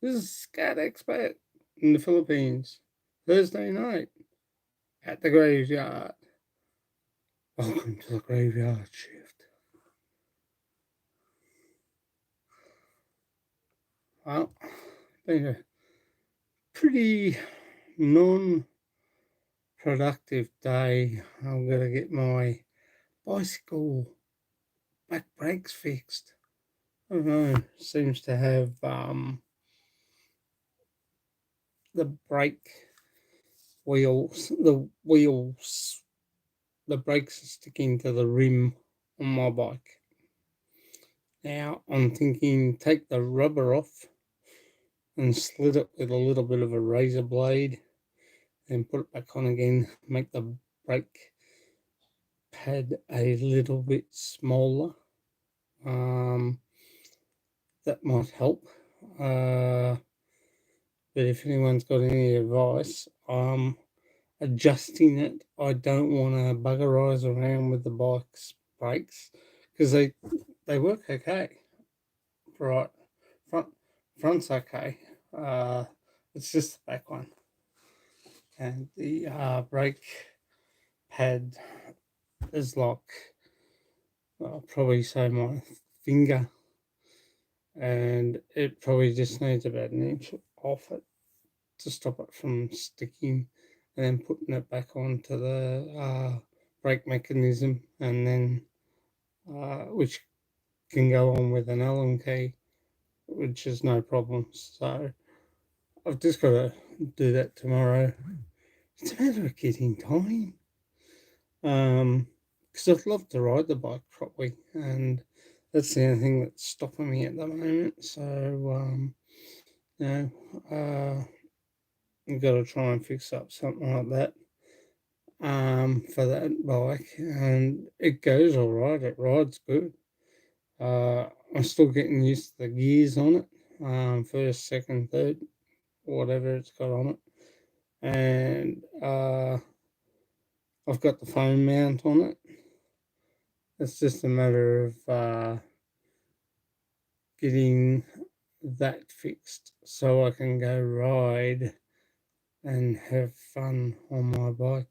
This is Scat Expert in the Philippines, Thursday night at the GraveYard. Welcome to the GraveYard shift. Well, been a pretty non-productive day. I'm gonna get my bicycle back brakes fixed. I don't know, seems to have the brake wheels, the brakes are sticking to the rim on my bike. Now I'm thinking take the rubber off and slit it with a little bit of a razor blade and put it back on again, make the brake pad a little bit smaller. Um, that might help. But if anyone's got any advice, adjusting it, I don't want to buggerize around with the bike's brakes because they work okay. Right, front front's okay. Uh, it's just the back one, and the brake pad is like I'll probably say my finger, and it probably just needs about an inch off it to stop it from sticking, and then putting it back onto the brake mechanism, and then which can go on with an Allen key, which is no problem. So I've just got to do that tomorrow. It's a matter of getting time. Because I'd love to ride the bike properly, and that's the only thing that's stopping me at the moment. So, you know, I've got to try and fix up something like that, for that bike, and it goes all right. It rides good. I'm still getting used to the gears on it. First, second, third, whatever it's got on it, and I've got the phone mount on it. It's just a matter of getting that fixed so I can go ride and have fun on my bike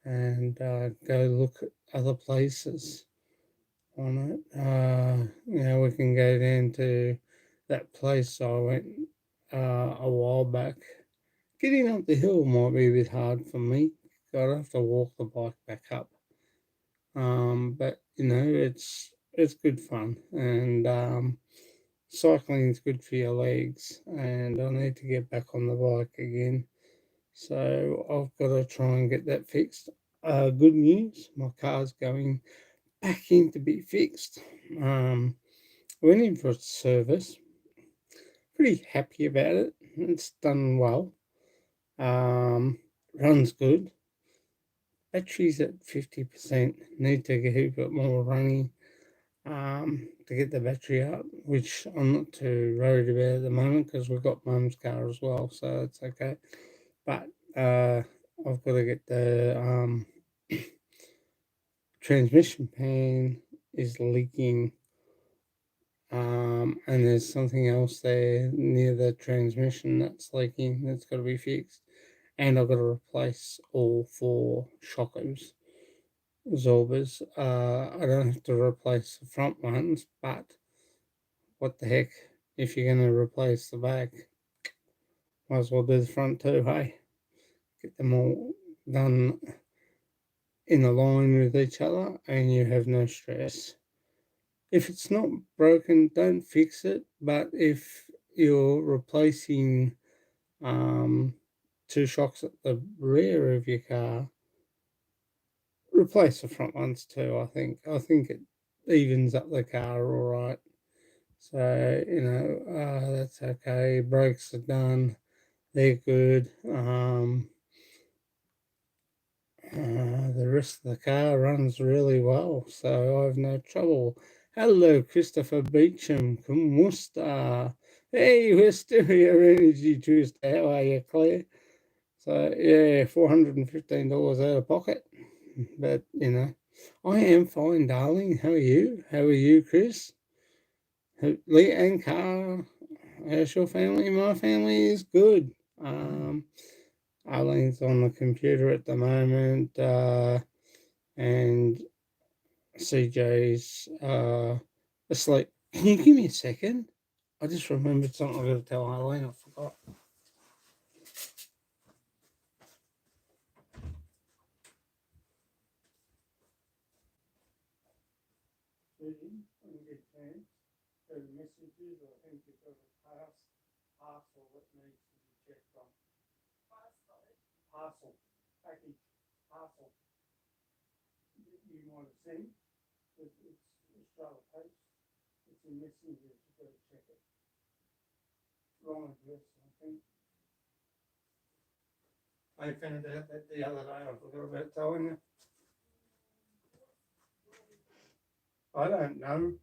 and go look at other places on it. We can go down to that place I went a while back. Getting up the hill might be a bit hard for me. I'd have to walk the bike back up. But it's good fun, and cycling is good for your legs. And I need to get back on the bike again, so I've got to try and get that fixed. Good news, my car's going back in to be fixed. Went in for a service. Pretty happy about it. It's done well. Runs good. Battery's at 50%. Need to keep it more running to get the battery up, which I'm not too worried about at the moment because we've got mum's car as well, so it's okay. But I've got to get the transmission pan is leaking, and there's something else there near the transmission that's leaking that's got to be fixed, and I've got to replace all four shockers absorbers. I don't have to replace the front ones, but what the heck? If you're going to replace the back, might as well do the front too, hey? Get them all done in a line with each other and you have no stress. If it's not broken, don't fix it. But if you're replacing two shocks at the rear of your car, replace the front ones too, I think. I think it evens up the car all right. So, that's okay. Brakes are done. They're good. The rest of the car runs really well, so I have no trouble. Hello, Christopher Beecham. Kumusta? Hey, we're still here, Energy Tuesday. How are you, Claire? So, yeah, $415 out of pocket. But, I am fine, darling. How are you? How are you, Chris? Lee and Carl? how's your family? My family is good. Arlene's on the computer at the moment, and CJ's asleep. Can you give me a second? I just remembered something I got to tell Arlene. I forgot. When you get a chance, go to messages. I think you've got a parcel that needs to be checked on. Parcel, package, parcel. You might have seen. It's Australia Post. It's in messages. You've got to check it. Wrong address, I think. I found out that the other day. I forgot about telling you. I don't know.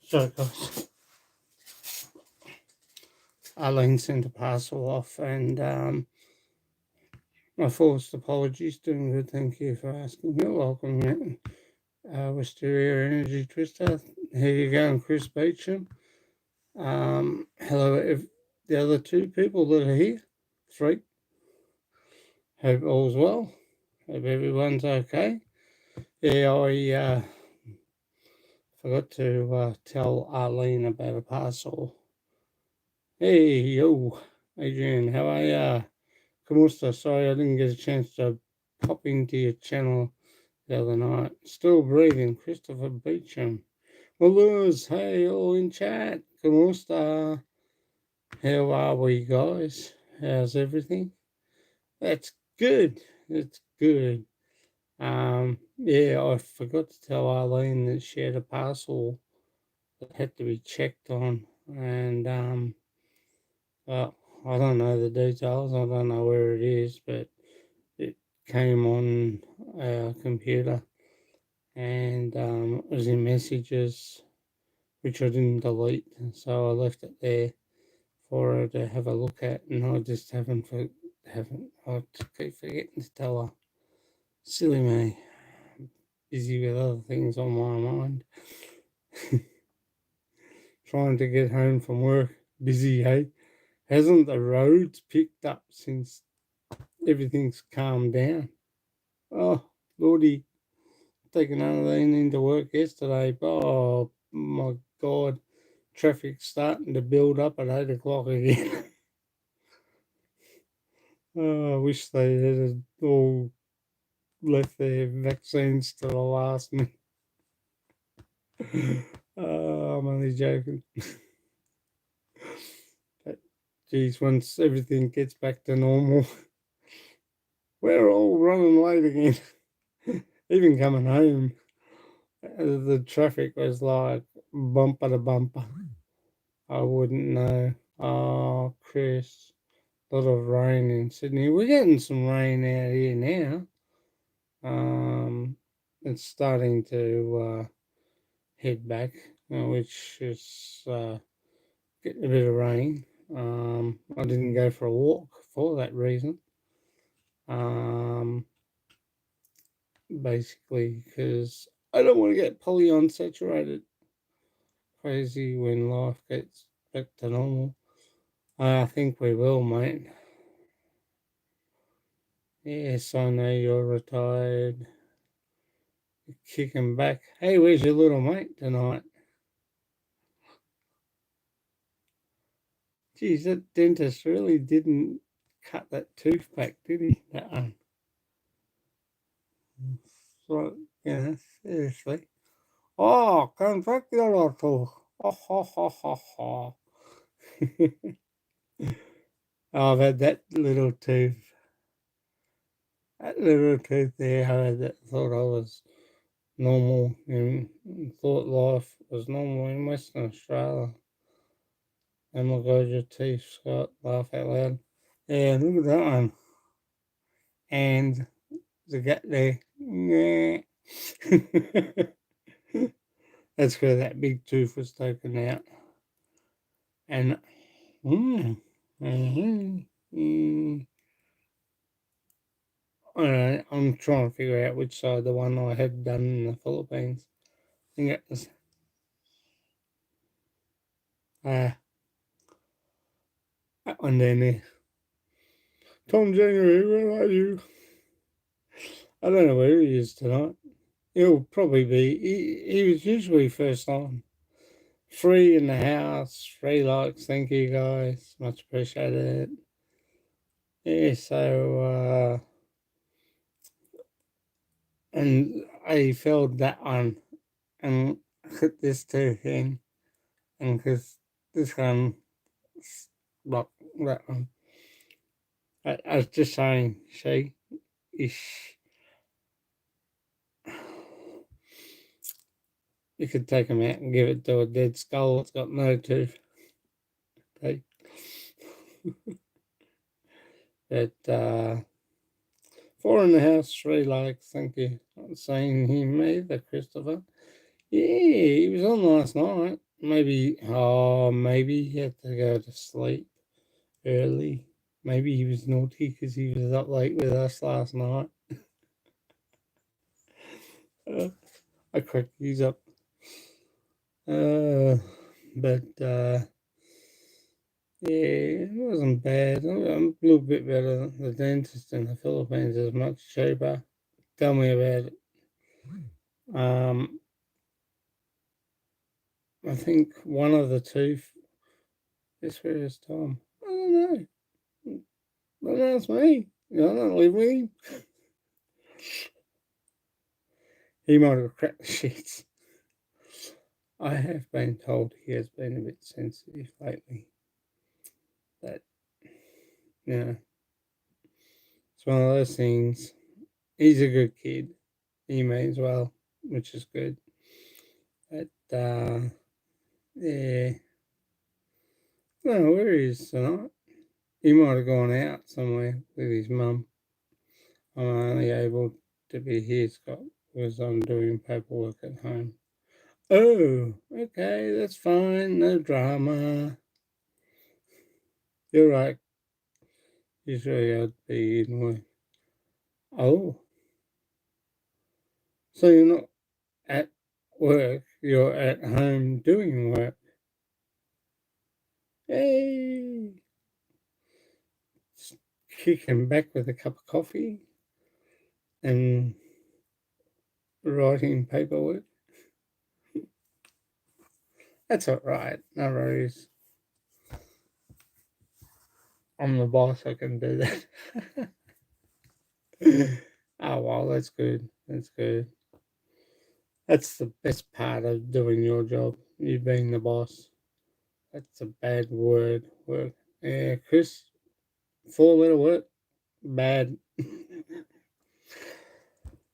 So, guys, Arlene sent a parcel off, and my forced apologies. Doing good. Thank you for asking. You're welcome. Wisteria Energy Twister. Here you go, Chris Beecham. Hello, the other two people that are here. Three. Hope all's well. Hope everyone's okay. Yeah, I forgot to tell Arlene about a parcel. Hey, yo, Adrian, how are ya? Kamusta, sorry I didn't get a chance to pop into your channel the other night. Still breathing, Christopher Beecham. Maluz, hey, all in chat. Kamusta, how are we, guys? How's everything? That's good. It's good. Yeah, I forgot to tell Arlene that she had a parcel that had to be checked on, and well, I don't know the details. I don't know where it is, but it came on our computer, and it was in messages, which I didn't delete, so I left it there for her to have a look at, and I just haven't. I keep forgetting to tell her. Silly me. Busy with other things on my mind. Trying to get home from work. Busy, hey? Hasn't the roads picked up since everything's calmed down? Oh, Lordy. Taking another into work yesterday. Oh, my God. Traffic's starting to build up at 8 o'clock again. Oh, I wish they had all left their vaccines to the last minute. Oh, I'm only joking. But, geez, once everything gets back to normal, we're all running late again. Even coming home, the traffic was like bumper to bumper. I wouldn't know. Oh, Chris, a lot of rain in Sydney. We're getting some rain out here now. It's starting to head back, which is getting a bit of rain. I didn't go for a walk for that reason. Basically, because I don't want to get polyunsaturated. Crazy when life gets back to normal. I think we will, mate. Yes, I know you're retired. You're kicking back. Hey, where's your little mate tonight? Geez, that dentist really didn't cut that tooth back, did he? That one. So, seriously. Oh, contractor tooth. Oh, ho, ho, ho, ho. I've had that little tooth. That little tooth there, I had that, thought I was normal and thought life was normal in Western Australia. Oh my God, your teeth, Scott, laugh out loud. Yeah, look at that one. And the gut there. Yeah. That's where that big tooth was taken out. And mm, mm, mm, I'm trying to figure out which side the one I had done in the Philippines. You got this. That one down there. Tom January, where are you? I don't know where he is tonight. He'll probably be. He was usually first on. 3 in the house. 3 likes. Thank you guys. Much appreciated. Yeah, so and I filled that one and hit this two thing, and because this one block that one. I was just saying, see, ish. You could take them out and give it to a dead skull. It's got no tooth. Okay. But 4 in the house, 3 likes. Thank you. Not saying him either, Christopher. Yeah, he was on last night. Maybe he had to go to sleep early. Maybe he was naughty because he was up late with us last night. I cracked these up. But yeah, it wasn't bad. I'm a little bit better. The dentist in the Philippines is much cheaper. Tell me about it. I think one of the tooth. This where is Tom? I don't know. Don't ask me. I don't live with him. He might have cracked the sheets. I have been told he has been a bit sensitive lately. That, you know, it's one of those things. He's a good kid. He means well, which is good. But, yeah. No, where he is tonight? He might have gone out somewhere with his mum. I'm only able to be here, Scott, because I'm doing paperwork at home. Oh, okay, that's fine. No drama. You're right. Usually I'd be in work. Oh, so you're not at work, you're at home doing work. Hey, kicking back with a cup of coffee and writing paperwork. That's all right. No worries. I'm the boss. I can do that. Oh, well, that's good. That's good. That's the best part of doing your job. You being the boss. That's a bad word. Work. Yeah, Chris. 4-letter word. Bad.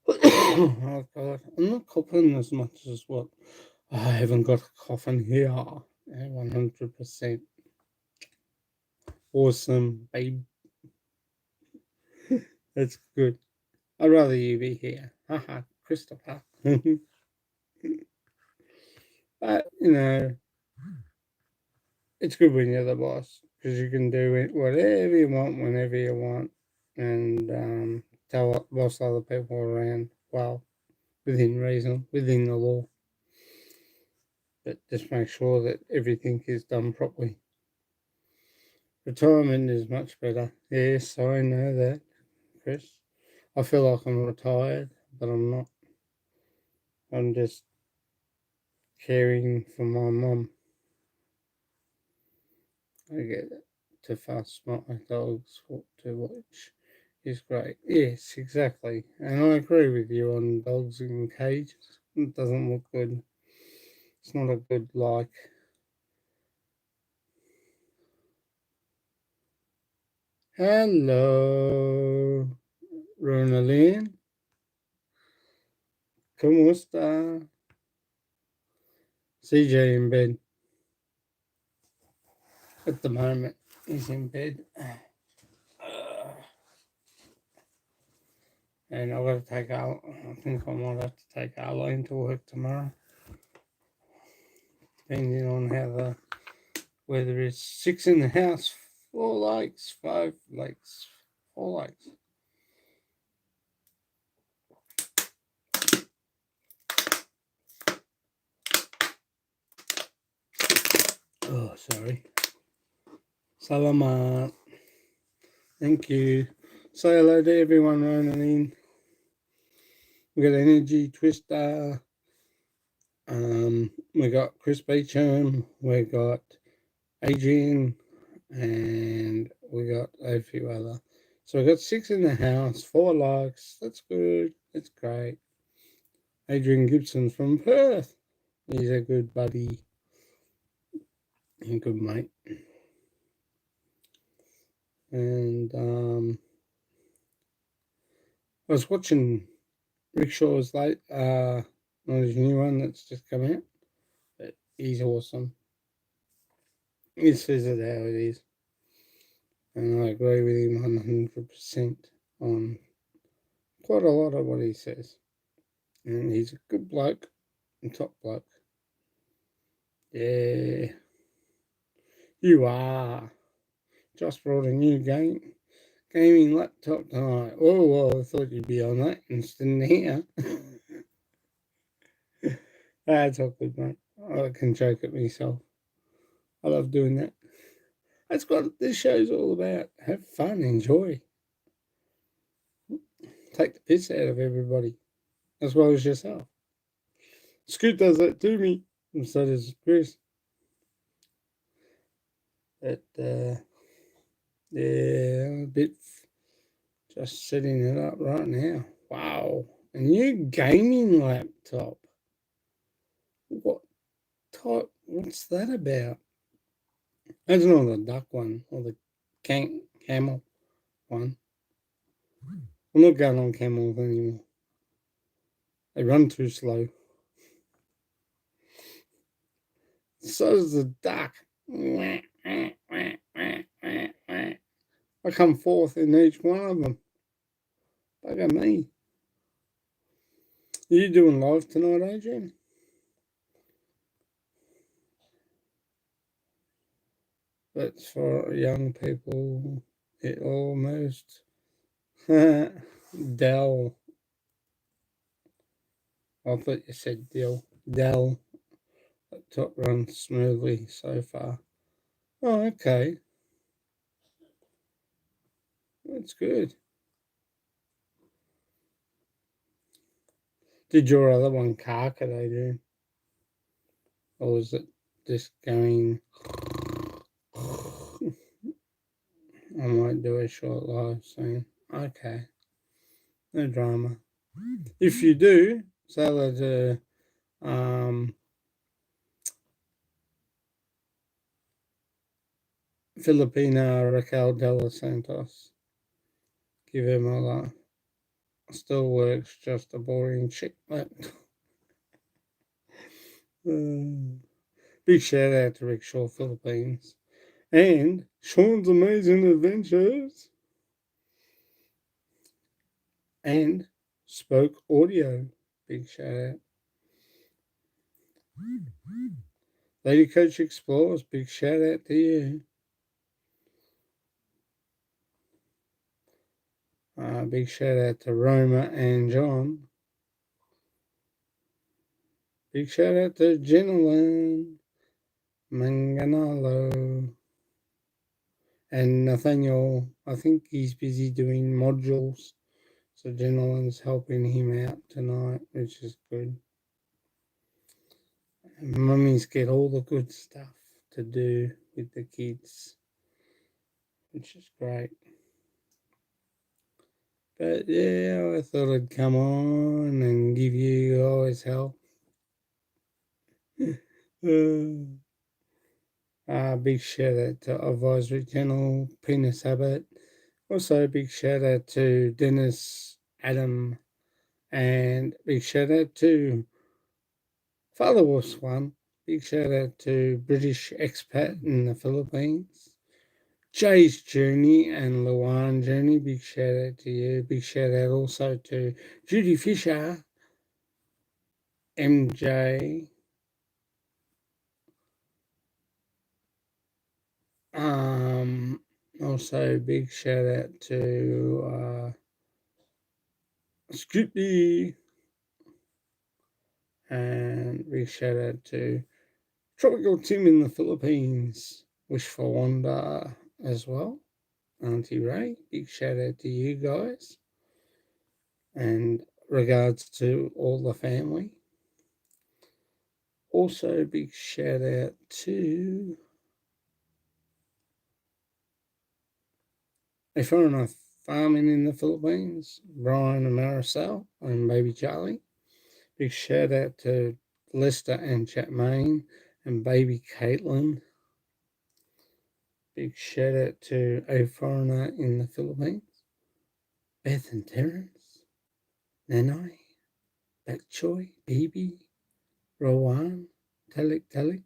Oh God, I'm not coughing as much as what I haven't got a cough in here. 100% awesome, babe. That's good. I'd rather you be here. Haha, Christopher. But you know, it's good when you're the boss because you can do it whatever you want, whenever you want, and tell boss other people around. Well, within reason, within the law, but just make sure that everything is done properly. Retirement is much better. Yes, I know that, Chris. I feel like I'm retired, but I'm not. I'm just caring for my mum. I get to fast my dogs to watch is great. Yes, exactly. And I agree with you on dogs in cages. It doesn't look good. It's not a good like. Hello, Ronaldin. ¿Cómo está? CJ in bed. At the moment, he's in bed. And I've got to take Al. I think I might have to take Arlene to work tomorrow, depending on how the weather is. 6 in the house, 4 lakes, 5 lakes, 4 lakes. Oh, sorry. Salamat. Thank you. Say hello to everyone running in. We got Energy Twister. We got Chris Beecham. We got Adrian, and we got a few other. So we got 6 in the house, 4 likes. That's good. That's great. Adrian Gibson from Perth. He's a good buddy and good mate. And I was watching Rickshaw's his new one that's just come out. But he's awesome. He says it how it is. And I agree with him 100% on quite a lot of what he says. And he's a good bloke, and top bloke. Yeah, you are. Just brought a new gaming laptop tonight. Oh, well, I thought you'd be on that instant here. That's all good, mate. I can joke at myself. I love doing that. That's what this show's all about. Have fun, enjoy. Take the piss out of everybody, as well as yourself. Scoot does that to me, and so does Chris. But, yeah, I'm a bit just setting it up right now. Wow. A new gaming laptop. What type? What's that about? That's not the duck one or the camel one. I'm not going on camels anymore. They run too slow. So does the duck. I come fourth in each one of them. Bugger me. Are you doing live tonight, Adrian? That's for young people. It almost. Dell. I thought you said Dill. Dell. Laptop runs smoothly so far. Oh, okay. That's good. Did your other one cark it, Adrian? Or was it just going... I might do a short live soon. Okay. No drama. If you do, say hello to Filipina Raquel de los Santos. Give him a laugh. Still works, just a boring chick laptop. Big shout out to Rickshaw Philippines. And Sean's Amazing Adventures. And Spoke Audio. Big shout out. Lady Coach Explorers. Big shout out to you. Big shout out to Roma and John. Big shout out to Jenilyn Manganalo. And Nathaniel, I think he's busy doing modules. So Jenilyn's helping him out tonight, which is good. And mummies get all the good stuff to do with the kids, which is great. But yeah, I thought I'd come on and give you guys help. Big shout out to Advisory Channel, Penis Habit. Also, big shout out to Dennis, Adam, and big shout out to Father Wolf's one. Big shout out to British expat in the Philippines. Jay's Journey and Luan Journey, big shout out to you. Big shout out also to Judy Fisher, MJ, also big shout out to Scoopy, and big shout out to Tropical Tim in the Philippines. Wish for Wanda as well. Auntie Ray, big shout out to you guys. And regards to all the family. Also, big shout out to a foreigner farming in the Philippines, Brian and Maricel and baby Charlie. Big shout out to Lester and Chatmain and baby Caitlin. Big shout out to a foreigner in the Philippines, Beth and Terence, Nanai, Bakchoy, Bibi, Rowan, Talik.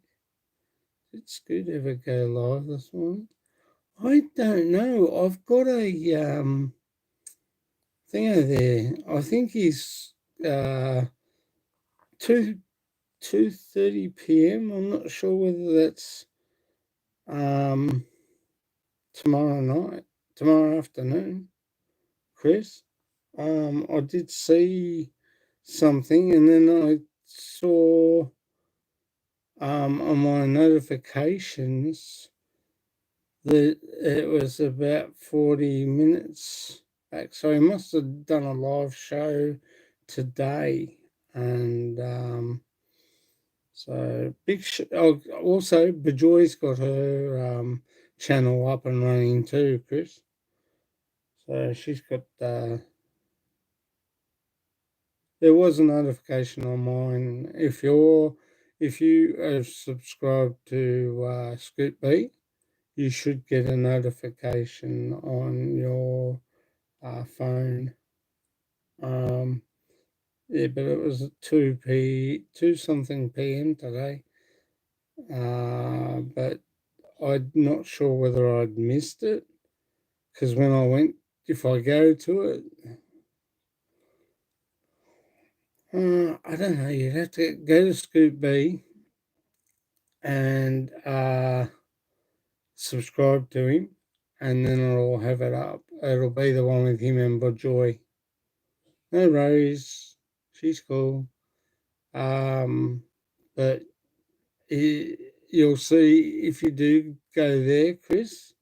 It's good to ever go live this morning. I don't know. I've got a thing over there. I think he's 2:30 p.m. I'm not sure whether that's tomorrow afternoon, Chris. I did see something, and then I saw on my notifications that it was about 40 minutes back. So he must have done a live show today, and so also Bejoy's got her channel up and running too, Chris. So she's got there was a notification on mine. If you are subscribed to Scoop B, you should get a notification on your phone. Yeah, but it was at 2 something p.m. today. But I'm not sure whether I'd missed it, because when I went, if I go to it, I don't know, you'd have to go to Scoop B and subscribe to him, and then it'll have it up. It'll be the one with him and Bojoy. No Rose, she's cool. But you'll see if you do go there, Chris,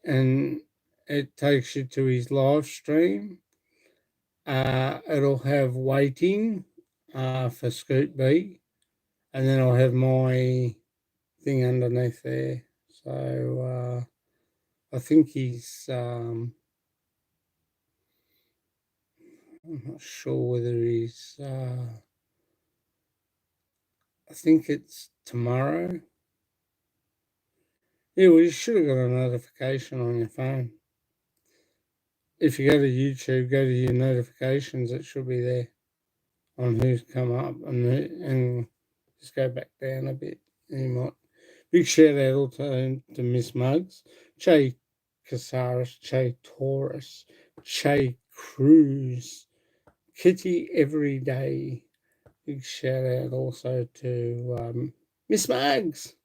and it takes you to his live stream. It'll have waiting for Scoot B, and then I'll have my thing underneath there. So I think he's. I'm not sure whether he's. I think it's tomorrow. Yeah, well, you should have got a notification on your phone. If you go to YouTube, go to your notifications, it should be there on who's come up, and just go back down a bit. And you might. Big shout out also to Miss Muggs, Che Casares, Che Taurus, Che Cruz, Kitty Everyday. Big shout out also to Miss Muggs.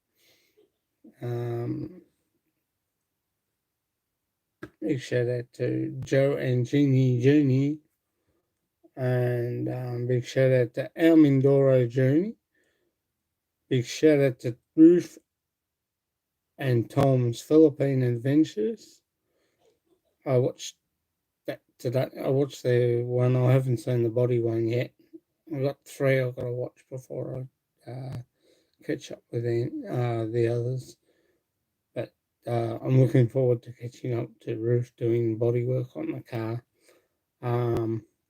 Big shout out to Joe and Jeannie, and big shout out to Al Mindoro Jr. Big shout out to Ruth and Tom's Philippine Adventures. I watched that today. I watched the one. I haven't seen the body one yet. I've got 3 I've got to watch before I catch up with the others. But I'm looking forward to catching up to Ruth doing body work on the car.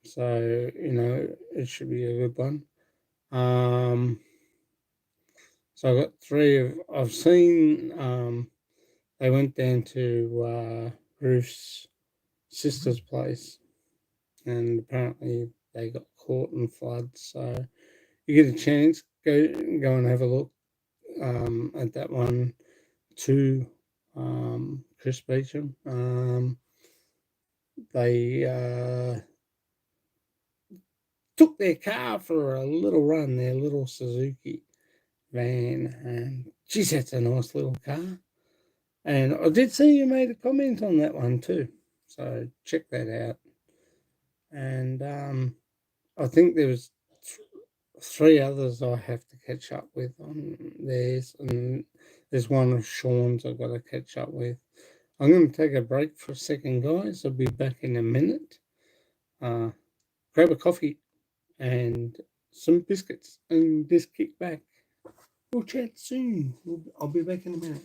So, it should be a good one. So I've got 3 I've seen, they went down to Ruth's sister's place, and apparently they got caught in floods. So you get a chance, go and have a look at that one too, Chris Beecham. They took their car for a little run, their little Suzuki van, and geez, that's a nice little car. And I did see you made a comment on that one too, so check that out. And I think there was 3 others I have to catch up with on theirs, and there's one of Sean's I've got to catch up with. I'm going to take a break for a second, guys. I'll be back in a minute. Grab a coffee and some biscuits and just kick back. We'll chat soon. I'll be back in a minute.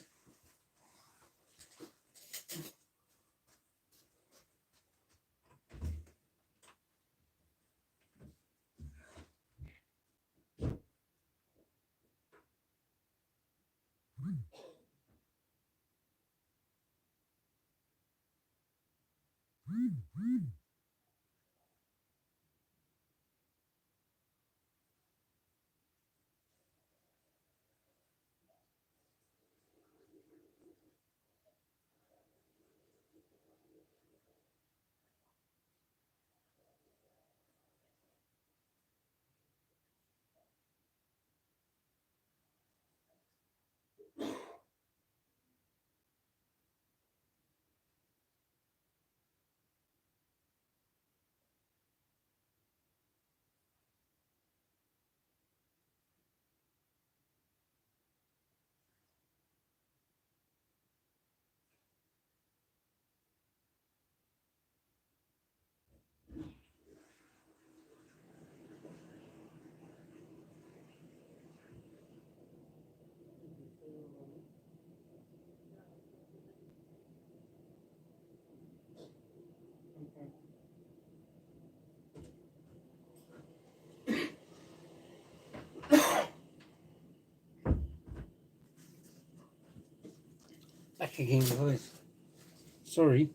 Back again, guys. Sorry.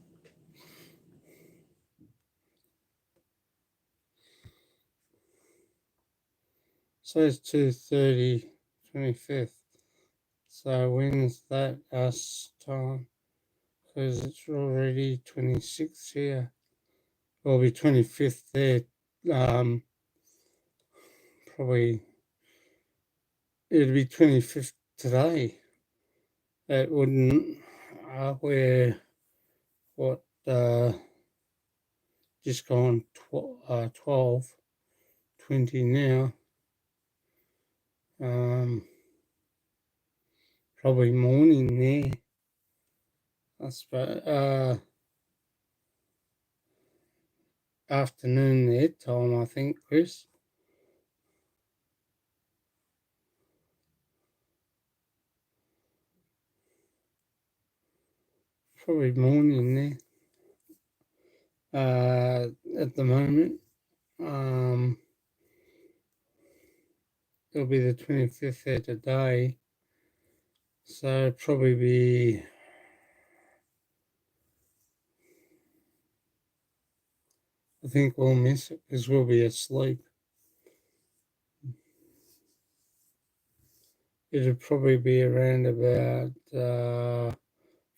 So it's 2:30, 25th. So when's that us time? Because it's already 26th here. It'll be 25th there. Probably it'll be 25th today. It wouldn't. We're what? Just gone 12:20 now. Probably morning there. I suppose. Afternoon their time, I think, Chris. Probably morning there. At the moment, it'll be the 25th there today. So probably be. I think we'll miss it because we'll be asleep. It'll probably be around about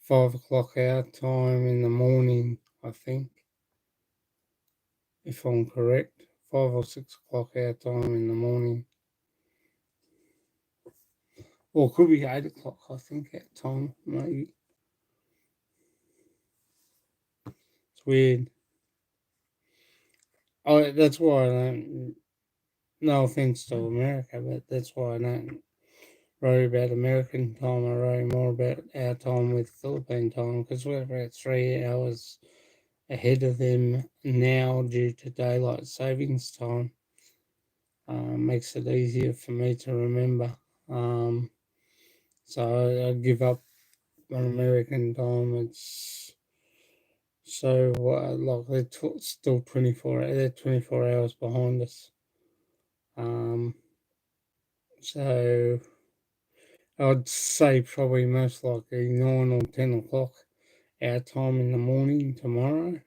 5 o'clock our time in the morning, I think, if I'm correct. 5 or 6 o'clock our time in the morning. Or it could be 8 o'clock, I think, our time, maybe. It's weird. That's why I don't. No offense to America, but that's why I don't worry about American time. I worry more about our time with Philippine time because we're about 3 hours ahead of them now due to daylight savings time. Makes it easier for me to remember. So I give up on American time. It's so like they're still 24. They're 24 hours behind us. So I'd say probably most likely 9 or 10 o'clock our time in the morning tomorrow.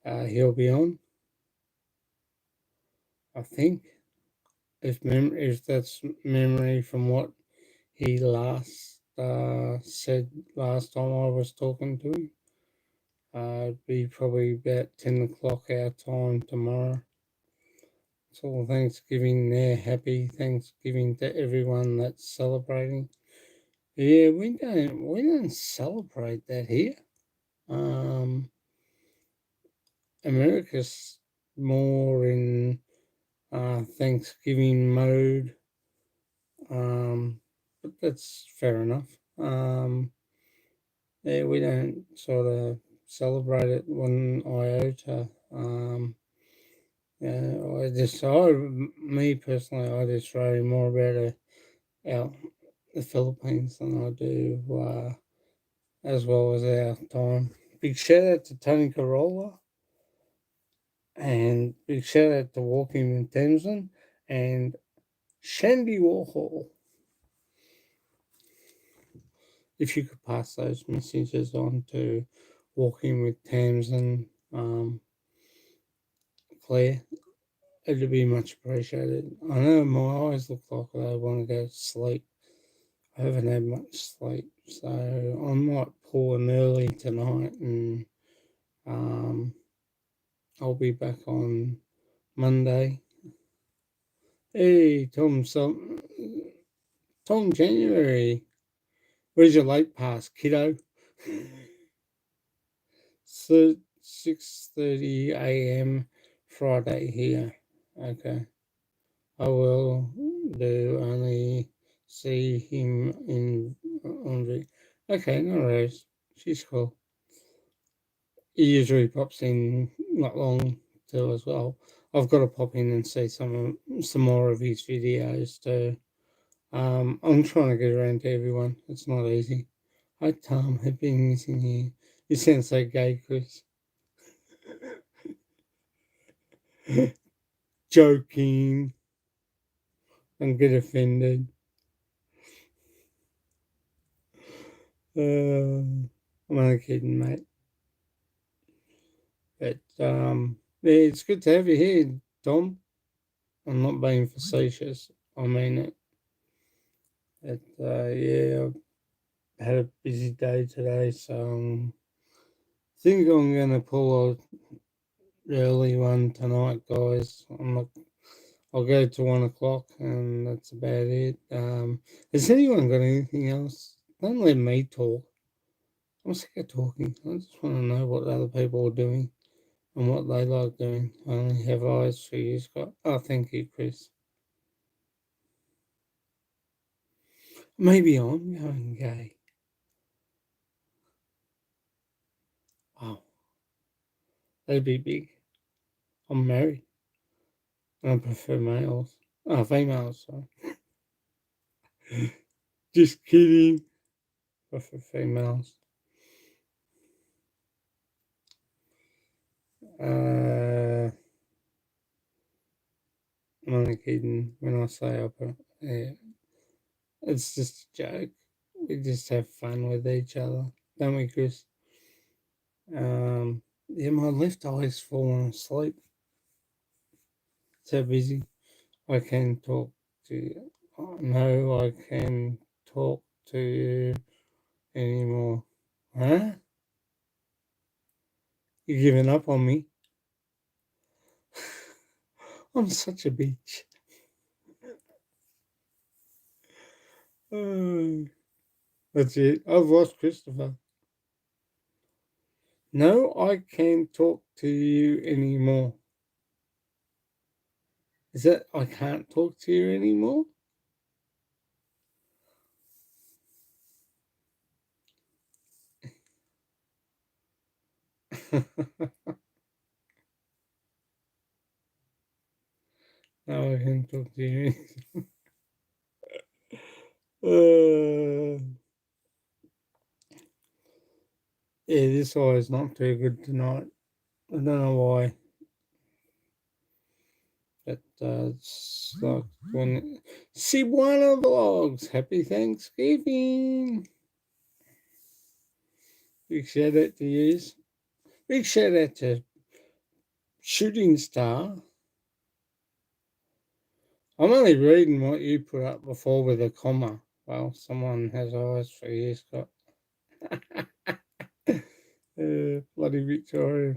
He'll be on, I think. If that's memory from what he last said last time I was talking to him, it'd be probably about 10 o'clock our time tomorrow. It's all Thanksgiving there. Happy Thanksgiving to everyone that's celebrating. Yeah, we don't celebrate that here. America's more in Thanksgiving mode. But that's fair enough. Yeah, we don't sort of celebrate it one iota. Yeah, me personally, I just worry more about our the Philippines than I do, as well as our time. Big shout out to Tony Corolla and big shout out to Walking with Thamesden and Shandy Warhol. If you could pass those messages on to Walking with Thamesden, Claire, it'd be much appreciated. I know my eyes look like they want to go to sleep. I haven't had much sleep, so I might pull an early tonight, and I'll be back on Monday. Hey, Tom January, where's your late pass, kiddo? So 6:30 a.m. Friday here. Okay, I will do only see him in on the. Okay, no worries. She's cool. He usually pops in not long too as well. I've got to pop in and see some more of his videos too. I'm trying to get around to everyone. It's not easy. Hi Tom, have been missing you. You sound so gay, Chris. Joking. Don't get offended. I'm only kidding, mate. But yeah, it's good to have you here, Tom. I'm not being facetious. I mean it. But yeah, I had a busy day today, so I think I'm gonna pull a early one tonight, guys. I'll go to 1 o'clock, and that's about it. Has anyone got anything else? Don't let me talk. I'm sick of talking. I just want to know what other people are doing and what they like doing. I only have eyes for you, Scott. Oh, thank you, Chris. Maybe I'm going gay. Wow, that'd be big. I'm married, and I prefer males. Oh, females, sorry. Just kidding. I prefer females. I'm only kidding when I say yeah, it's just a joke. We just have fun with each other, don't we, Chris? Yeah, my left eye's fallen asleep. So busy. I can talk to you. No, I can talk to you anymore. Huh? You giving up on me? I'm such a bitch. That's it. I've lost Christopher. No, I can't talk to you anymore. Is that I can't talk to you anymore? Now I can talk to you. uh, yeah, this eye is not too good tonight. I don't know why. But it's like when Cebuana Vlogs. Happy Thanksgiving. Big shout out to you. Big shout out to Shooting Star. I'm only reading what you put up before with a comma. Well, someone has eyes for you, Scott. Bloody Victoria.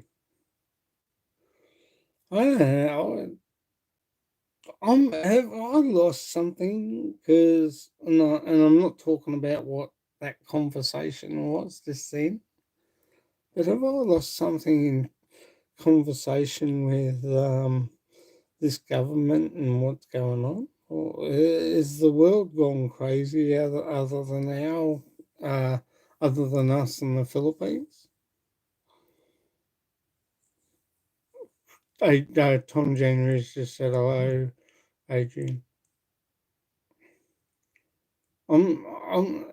I don't know. Have I lost something? Because and I'm not talking about what that conversation was just then. But have I lost something in conversation with this government and what's going on? Or is the world gone crazy uh, other than us in the Philippines? Tom January's just said hello, Adrian.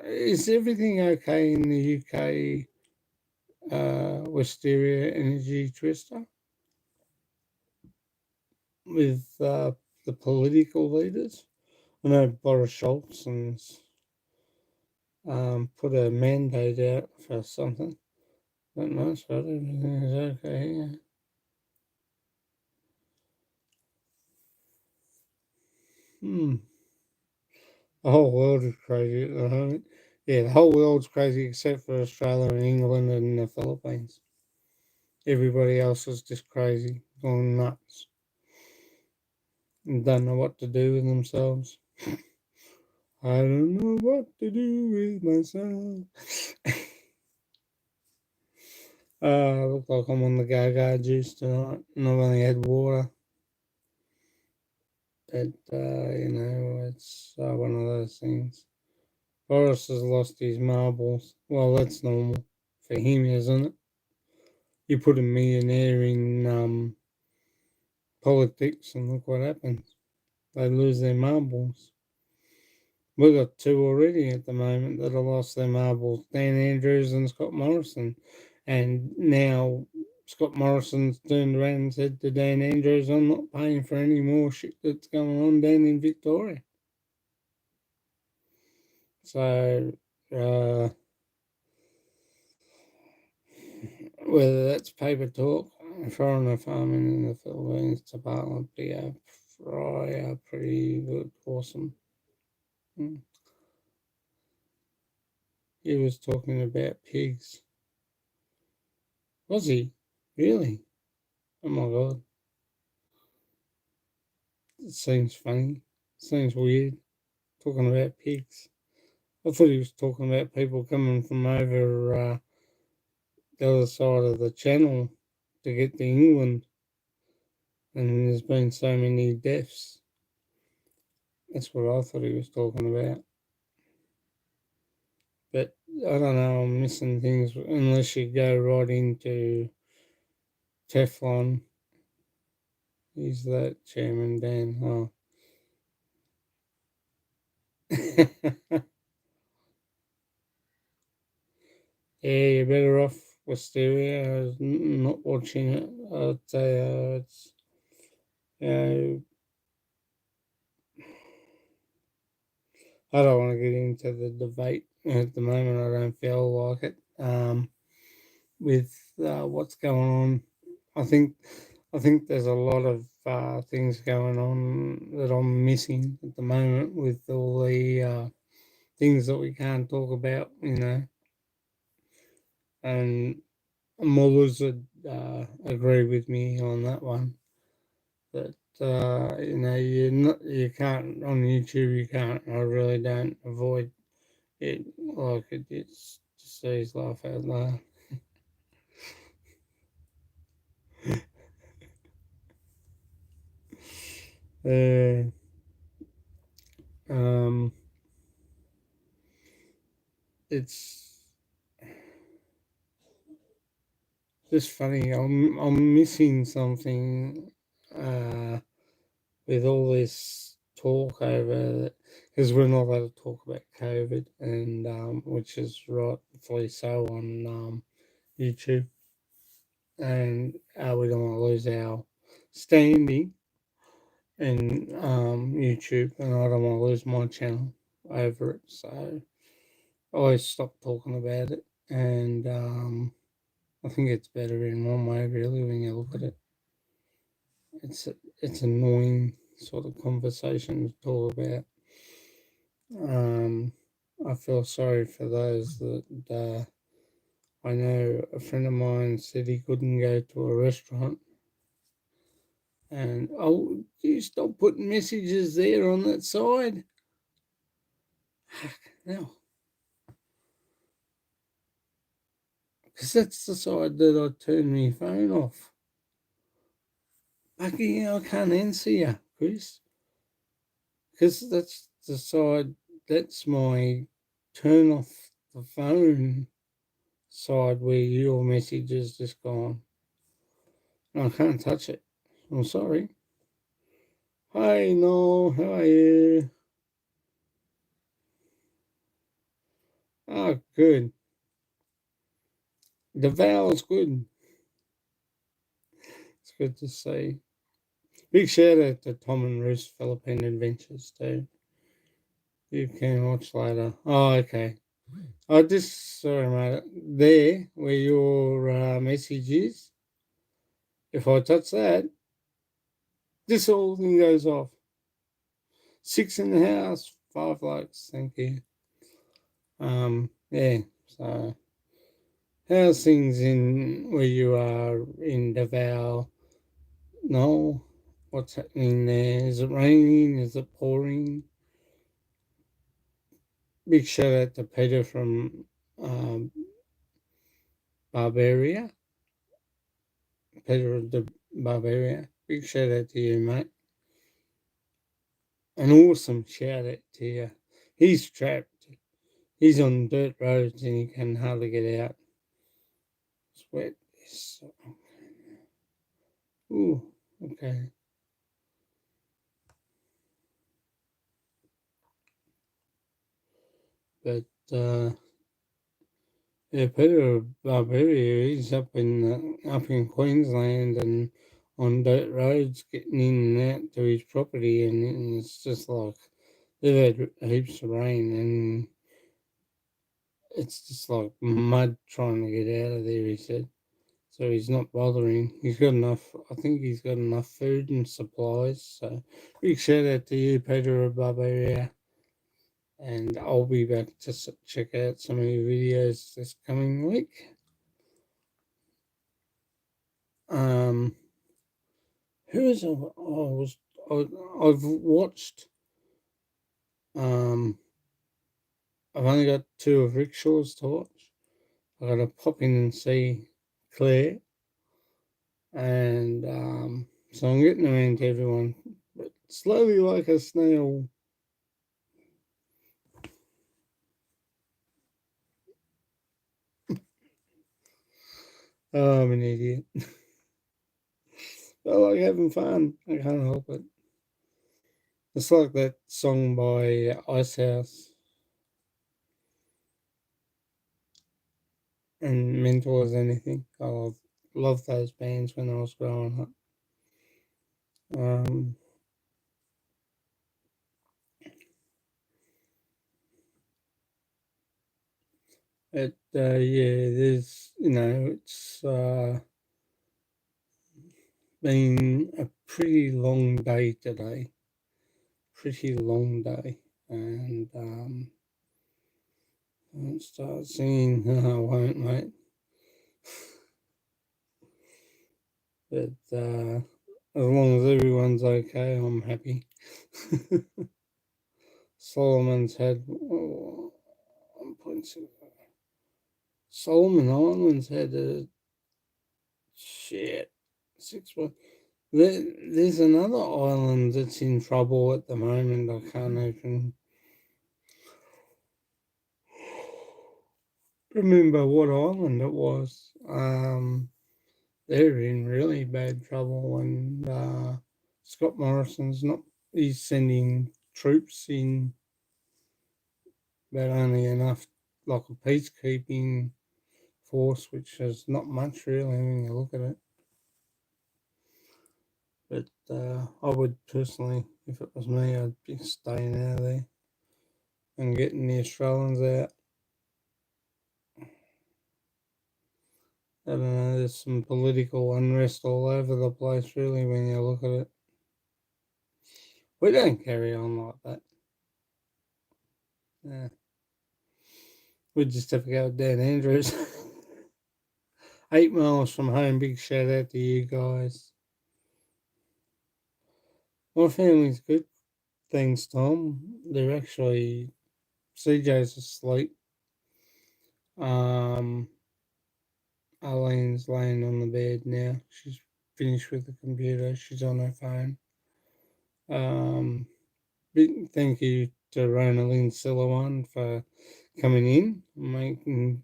Is everything okay in the UK, Wisteria Energy Twister, with the political leaders? I know Boris Johnson put a mandate out for something. But most of everything is okay. Yeah. Hmm. The whole world is crazy at the moment. Yeah, the whole world's crazy except for Australia and England and the Philippines. Everybody else is just crazy, going nuts, and don't know what to do with themselves. I don't know what to do with myself. Look like I'm on the Gaga juice tonight, and I've only had water. But it's one of those things. Boris has lost his marbles. Well, that's normal for him, isn't it? You put a millionaire in politics, and look what happens. They lose their marbles. We've got two already at the moment that have lost their marbles: Dan Andrews and Scott Morrison. And now Scott Morrison's turned around and said to Dan Andrews, "I'm not paying for any more shit that's going on down in Victoria." So, uh, whether that's paper talk, foreigner farming in the Philippines, Department, Fry, pretty good, awesome. Mm. He was talking about pigs. Was he? Really? Oh my god. It seems funny. Seems weird. Talking about pigs. I thought he was talking about people coming from over the other side of the channel to get to England. And there's been so many deaths. That's what I thought he was talking about. But I don't know, I'm missing things unless you go right into Teflon. He's that chairman, Dan. Oh. Yeah, you're better off Wisteria. Not watching it. I'd say it's, you know, I don't want to get into the debate at the moment. I don't feel like it. With what's going on, I think I think there's a lot of things going on that I'm missing at the moment with all the things that we can't talk about, and Mullers would agree with me on that one. That you can't on YouTube. You can't. I really don't avoid it. Like it's just says laugh out loud. Uh, um, it's just funny. I'm missing something with all this talk over because we're not allowed to talk about COVID, and which is rightfully so on YouTube, and we don't want to lose our standing in YouTube, and I don't want to lose my channel over it. So I always stop talking about it, and I think it's better in one way, really, when you look at it. It's annoying sort of conversation to talk about. Um, I feel sorry for those that I know. A friend of mine said he couldn't go to a restaurant, and oh, you stop putting messages there on that side. No, because that's the side that I turn my phone off. Bucky, I can't answer you, Chris, because that's the side, that's my turn off the phone side where your message has just gone. I can't touch it. I'm sorry. Hi, Noel, how are you? Oh, good. The vowel's good. It's good to see. Big shout out to Tom and Ruth's Philippine Adventures too. You can watch later. Oh, okay. I just sorry, mate. There, where your message is, if I touch that, this whole thing goes off. 6 in the house, 5 likes. Thank you. Yeah. So, how's things in where you are in Davao? No, what's happening there? Is it raining? Is it pouring? Big shout out to Peter from um, Barbaria. Peter of the Barbaria. Big shout out to you, mate. An awesome shout out to you. He's trapped. He's on dirt roads and he can hardly get out. Sweat. Ooh, okay. But yeah, Peter Barbaria, he's up in Queensland and on dirt roads, getting in and out to his property, and it's just like they've had heaps of rain, and it's just like mud trying to get out of there. He said, so he's not bothering. He's got enough. I think he's got enough food and supplies. So big shout out to you, Peter of Barbaria. And I'll be back to check out some of your videos this coming week. Um, who's I was I've watched. Um, I've only got 2 of Rickshaw's to watch. I got to pop in and see Claire, and so I'm getting around to everyone, but slowly like a snail. Oh, I'm an idiot. I like having fun. I can't help it. It's like that song by Icehouse and Mental as Anything. I love those bands when I was growing up. Um, yeah, there's it's been a pretty long day today. Pretty long day, and I won't start singing. No, I won't, mate. But as long as everyone's okay, I'm happy. Solomon's had 1.6. Solomon Islands had a shit 6 1. There's another island that's in trouble at the moment. I can't even remember what island it was. They're in really bad trouble, and Scott Morrison's not. He's sending troops in, but only enough, like a peacekeeping force, which is not much really when you look at it. But I would personally, if it was me, I'd be staying out of there and getting the Australians out. I don't know, there's some political unrest all over the place, really, when you look at it. We don't carry on like that. Yeah. We just have to go down Andrews. 8 miles from home. Big shout out to you guys. My family's good. Thanks, Tom. They're actually, CJ's asleep. Um, Arlene's laying on the bed now. She's finished with the computer. She's on her phone. Big thank you to Ronaldine Sillawan for coming in, making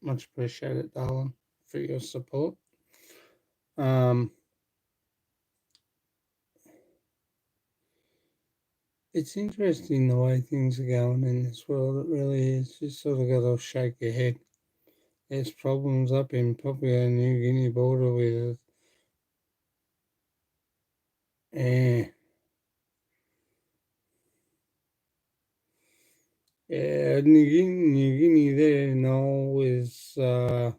much appreciated, darling, for your support. Um, it's interesting the way things are going in this world. It really is. You sort of got to shake your head. There's problems up in Papua New Guinea border with eh, New Guinea there now is a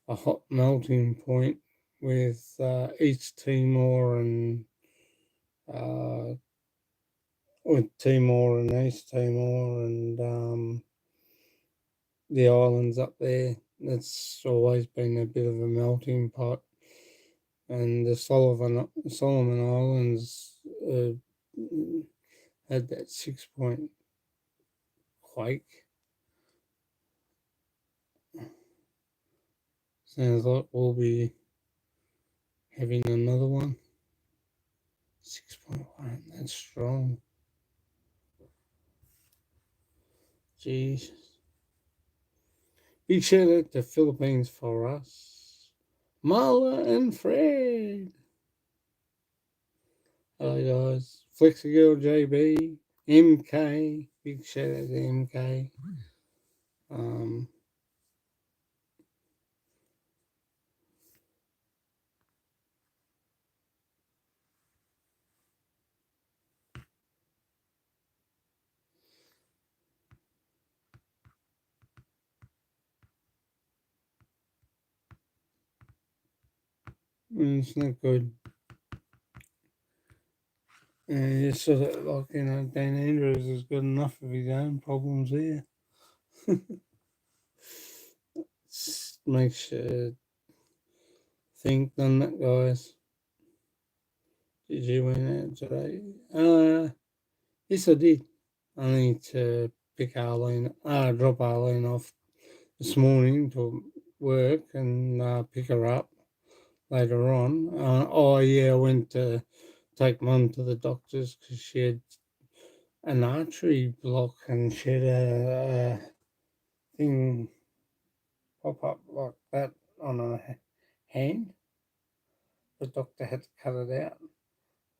hot melting point with East Timor and uh, with Timor and East Timor and the islands up there. That's always been a bit of a melting pot. And the Solomon Islands had that 6 point quake. Sounds like we'll be having another one. 6.1, that's strong. Jeez. Big shout out to Philippines for us. Marla and Fred. Hello guys. Flexigirl JB. MK. Big shout out to MK. Um, it's not good. And it's sort of like, Dan Andrews has got enough of his own problems there. Makes you think, doesn't it, guys? Did you win out today? Yes, I did. I need to drop Arlene off this morning to work and pick her up later on. I went to take Mum to the doctors because she had an artery block and she had a thing pop up like that on her hand. The doctor had to cut it out.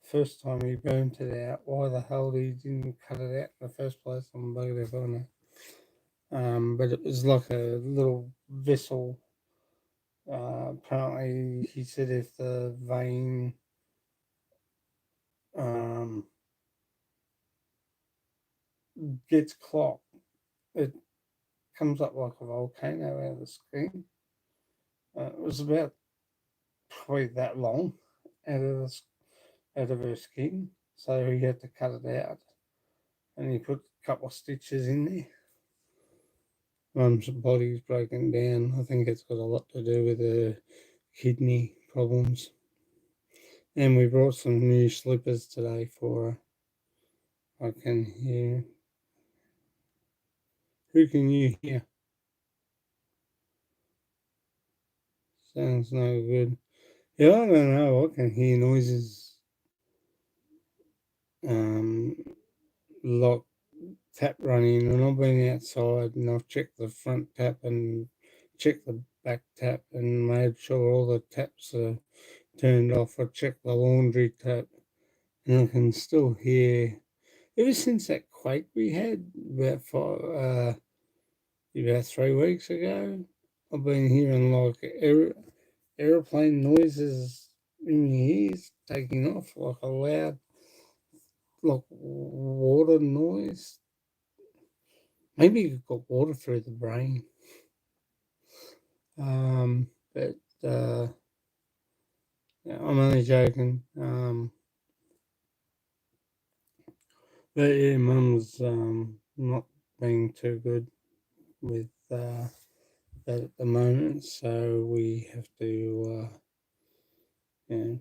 First time he burnt it out. Why the hell he didn't cut it out in the first place? I'm buggered if I know. But it was like a little vessel. Apparently, he said if the vein um, gets clogged, it comes up like a volcano out of the skin. It was about probably that long out of her skin, so he had to cut it out, and he put a couple of stitches in there. Mum's body's broken down. I think it's got a lot to do with her kidney problems. And we brought some new slippers today for her. I can hear. Who can you hear? Sounds no good. Yeah, I don't know. I can hear noises um, like tap running, and I've been outside and I've checked the front tap and checked the back tap and made sure all the taps are turned off. I checked the laundry tap and I can still hear. Ever since that quake we had about 3 weeks ago, I've been hearing like aeroplane noises in my ears taking off, like a loud, like water noise. Maybe you've got water through the brain. But yeah, I'm only joking. But yeah, Mum's not being too good with that at the moment, so we have to you know,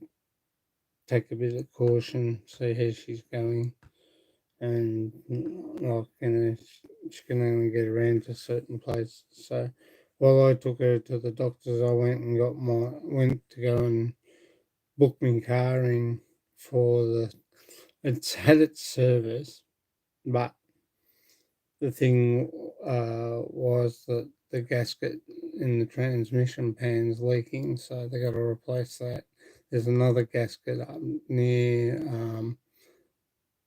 take a bit of caution, see how she's going, and like she can only get around to certain places. So While I took her to the doctors, I went to go and book my car in for it's had its service, but the thing was that the gasket in the transmission pan's leaking, so they got to replace that. There's another gasket up near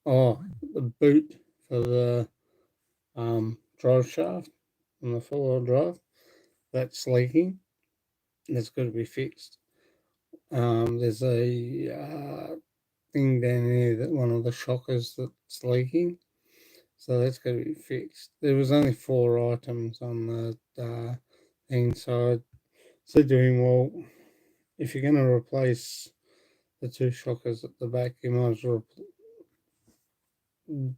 the boot for the drive shaft on the four-wheel drive. That's leaking. That's got to be fixed. There's a thing down here that one of the shockers that's leaking, so that's got to be fixed. There was only 4 items on the thing, so I said to him, "Well, if you're going to replace the 2 shockers at the back, you might as well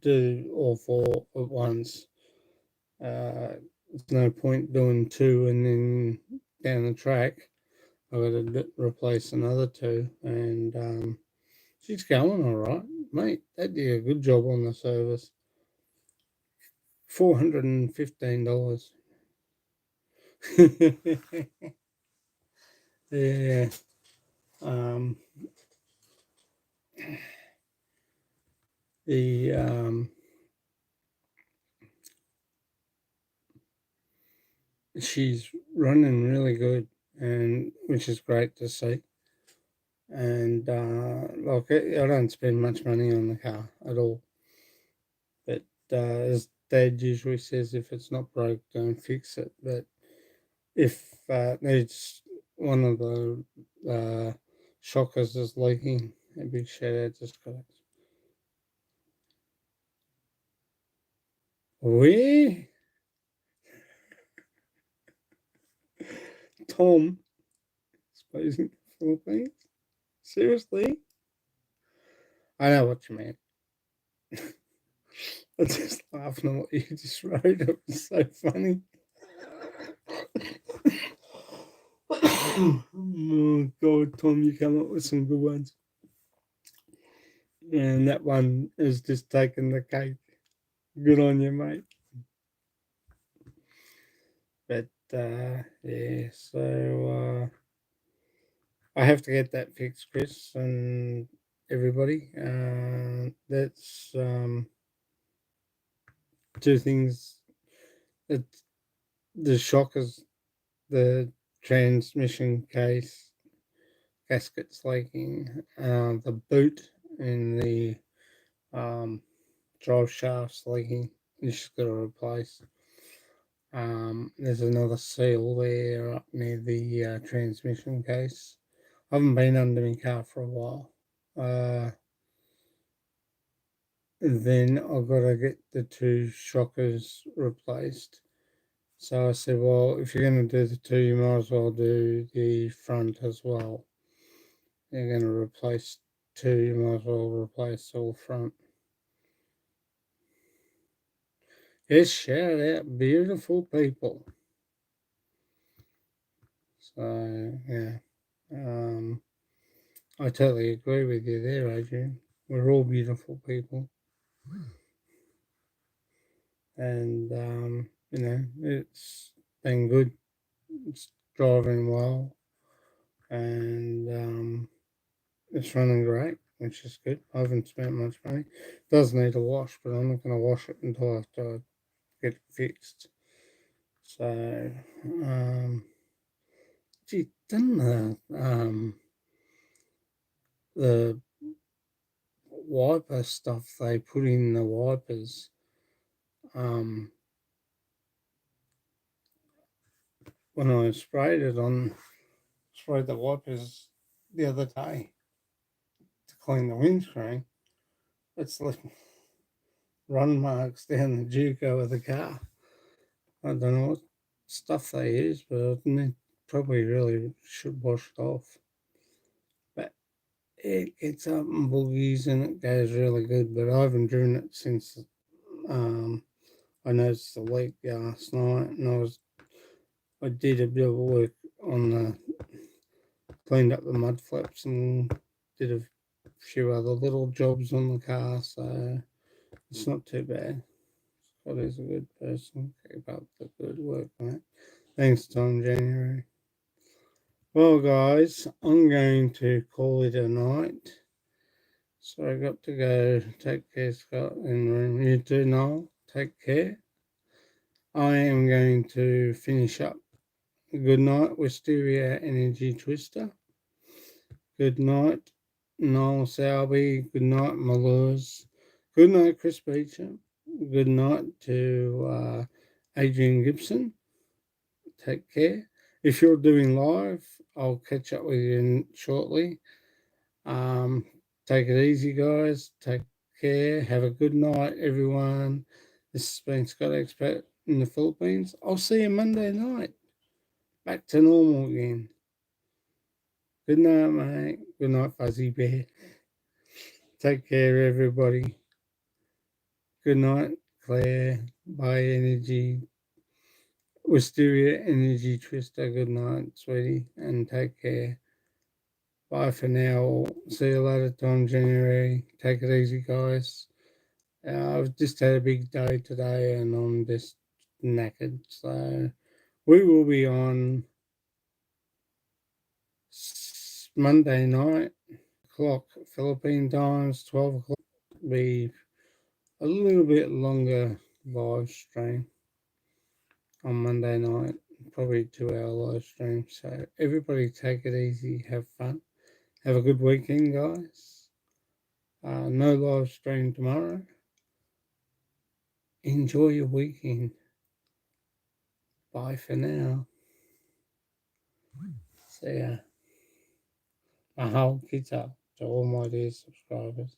do all 4 at once. There's no point doing 2 and then down the track I've got to replace another 2, and she's going all right, mate. They did a good job on the service. $415. Yeah. Um, the she's running really good, and which is great to see. And like I don't spend much money on the car at all. But as Dad usually says, if it's not broke, don't fix it. But if it needs one of the shockers is leaking, a big shout out to Scott. We Tom, supposing the Philippines. Seriously? I know what you mean. I just laughing at what you just wrote. It was so funny. Oh God, Tom, you come up with some good ones. And that one is just taking the cake. Good on you, mate. But yeah, so I have to get that fixed, Chris, and everybody. That's 2 things. It's the shockers, the transmission case gaskets leaking, the boot in the drive shafts leaking. You just got to replace. There's another seal there up near the transmission case. I haven't been under my car for a while. Then I've got to get the 2 shockers replaced. So I said, well, if you're going to do the 2, you might as well do the front as well. You're going to replace 2, you might as well replace all front. Yes, shout out, beautiful people. So, yeah. I totally agree with you there, Adrian. We're all beautiful people. And, it's been good. It's driving well. And it's running great, which is good. I haven't spent much money. It does need a wash, but I'm not going to wash it until after I get it fixed. So, didn't the wiper stuff they put in the wipers, when I sprayed the wipers the other day to clean the windscreen, it's left run marks down the Juco of the car. I don't know what stuff they use, but they probably really should wash it off. But it gets up and boogies and it goes really good, but I haven't driven it since I noticed the leak last night, and I did a bit of work on cleaned up the mud flaps and did a few other little jobs on the car, so it's not too bad. Scott is a good person. Keep up the good work, mate. Thanks, Tom January. Well, guys, I'm going to call it a night. So I got to go. Take care, Scott, in room. You too, Noel. Take care. I am going to finish up. Good night, Wisteria Energy Twister. Good night, Noel Salby. Good night, Malures. Good night, Chris Beecham. Good night to Adrian Gibson. Take care. If you're doing live, I'll catch up with you shortly. Take it easy, guys. Take care. Have a good night, everyone. This has been Scott Expert in the Philippines. I'll see you Monday night. Back to normal again. Good night, mate. Good night, Fuzzy Bear. Take care, everybody. Good night, Claire. Bye, Energy. Wisteria Energy Twister. Good night, sweetie. And take care. Bye for now. See you later, Tom January. Take it easy, guys. I've just had a big day today and I'm just knackered. So we will be on Monday night, clock, Philippine times, 12 o'clock. Be a little bit longer live stream on Monday night, probably 2 hour live stream. So everybody take it easy, have fun, have a good weekend, guys. No live stream tomorrow. Enjoy your weekend. Bye for now. See ya. Mahal kita to all my dear subscribers.